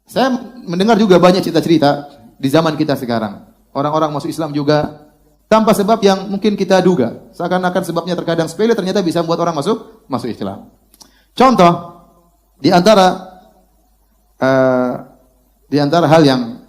Saya mendengar juga banyak cerita-cerita di zaman kita sekarang. Orang-orang masuk Islam juga tanpa sebab yang mungkin kita duga. Seakan-akan sebabnya terkadang sepele, ternyata bisa membuat orang masuk Islam. Contoh, di antara hal yang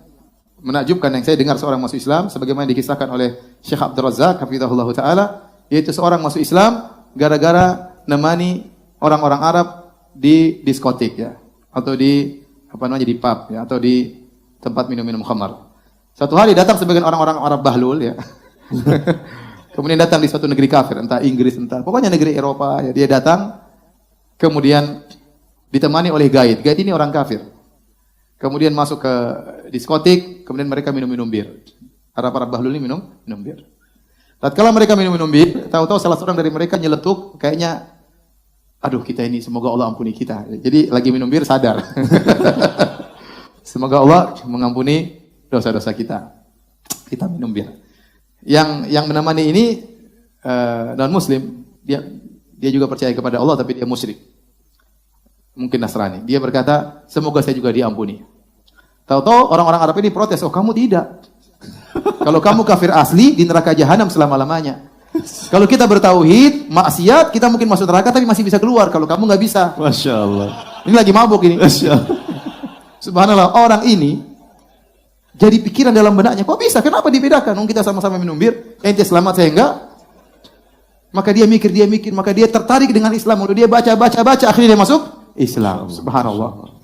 menakjubkan yang saya dengar seorang masuk Islam, sebagaimana dikisahkan oleh Syekh Abdul Razak, hafizahullah ta'ala, yaitu seorang masuk Islam gara-gara nemani orang-orang Arab di diskotik ya, atau di di pub ya, atau di tempat minum-minum khamar. Satu hari datang sebagian orang-orang Arab bahlul ya. Kemudian datang di suatu negeri kafir, entah Inggris, entah pokoknya negeri Eropa ya. Dia datang, kemudian ditemani oleh guide. Guide ini orang kafir. Kemudian masuk ke diskotik, kemudian mereka minum-minum bir. Arab-Arab bahlul ini minum bir. Tatkala mereka minum-minum bir, tahu-tahu salah seorang dari mereka nyeletuk, kayaknya aduh kita ini semoga Allah ampuni kita. Jadi lagi minum bir sadar. Semoga Allah mengampuni dosa-dosa kita. Kita minum bir. Yang menemani ini non muslim, dia juga percaya kepada Allah tapi dia musyrik. Mungkin Nasrani. Dia berkata, semoga saya juga diampuni. Tahu-tahu orang-orang Arab ini protes, oh kamu tidak. Kalau kamu kafir asli di neraka jahanam selama-lamanya. Kalau kita bertauhid, maksiat, kita mungkin masuk neraka tapi masih bisa keluar. Kalau kamu nggak bisa. Masya Allah. Ini lagi mabuk ini. Masya Allah. Subhanallah, orang ini jadi pikiran dalam benaknya, kok bisa? Kenapa dibedakan? Kita sama-sama minum bir, ente selamat saya enggak. Maka dia mikir, maka dia tertarik dengan Islam. Lalu dia baca, akhirnya dia masuk Islam. Subhanallah.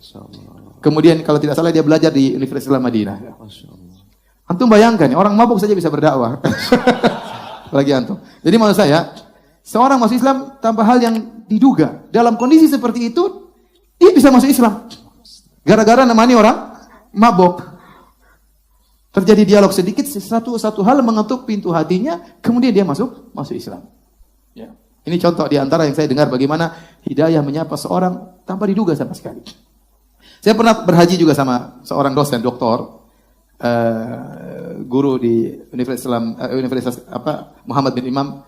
Kemudian kalau tidak salah dia belajar di Universitas Madinah. Antum bayangkan, orang mabuk saja bisa berdakwah. Lagi antum. Jadi maksud saya, seorang masuk Islam tanpa hal yang diduga. Dalam kondisi seperti itu, dia bisa masuk Islam. Gara-gara nemani orang mabuk. Terjadi dialog sedikit, satu hal mengetuk pintu hatinya, kemudian dia masuk Islam. Ya. Ini contoh di antara yang saya dengar bagaimana hidayah menyapa seorang tanpa diduga sama sekali. Saya pernah berhaji juga sama seorang dosen, doktor, guru di Universitas Muhammad bin Imam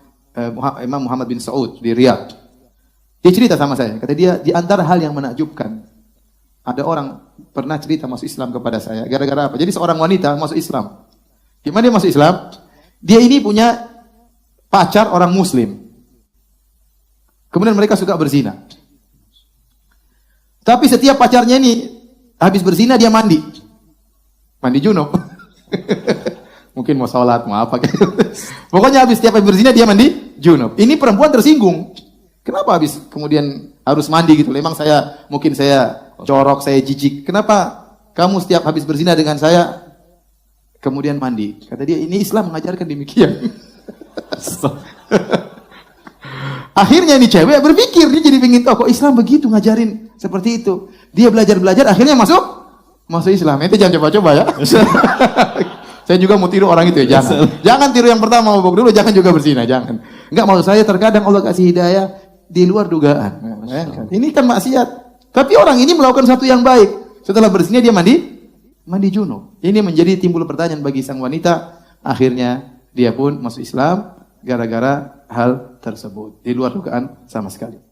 Muhammad bin Saud di Riyadh. Dia cerita sama saya, kata dia di antara hal yang menakjubkan, ada orang pernah cerita masuk Islam kepada saya. Gara-gara apa? Jadi seorang wanita masuk Islam. Gimana dia masuk Islam? Dia ini punya pacar orang Muslim. Kemudian mereka suka berzina. Tapi setiap pacarnya ini habis berzina dia mandi. Mandi junub. Mungkin mau sholat, mau apa. Pokoknya habis setiap habis berzina dia mandi junub. Ini perempuan tersinggung. Kenapa habis kemudian harus mandi gitu? Memang mungkin saya corok, saya jijik. Kenapa kamu setiap habis berzina dengan saya kemudian mandi? Kata dia, ini Islam mengajarkan demikian. Akhirnya ini cewek berpikir, dia jadi pingin tahu kok Islam begitu ngajarin seperti itu. Dia belajar, akhirnya masuk Islam. Itu jangan coba-coba ya. Saya juga mau tiru orang itu ya, jangan tiru yang pertama mabuk dulu, jangan juga berzina, jangan. Enggak, maksud saya terkadang Allah kasih hidayah di luar dugaan. Ini kan maksiat. Tapi orang ini melakukan satu yang baik. Setelah berzina dia mandi junub. Ini menjadi timbul pertanyaan bagi sang wanita. Akhirnya dia pun masuk Islam gara-gara hal tersebut. Di luar dugaan sama sekali.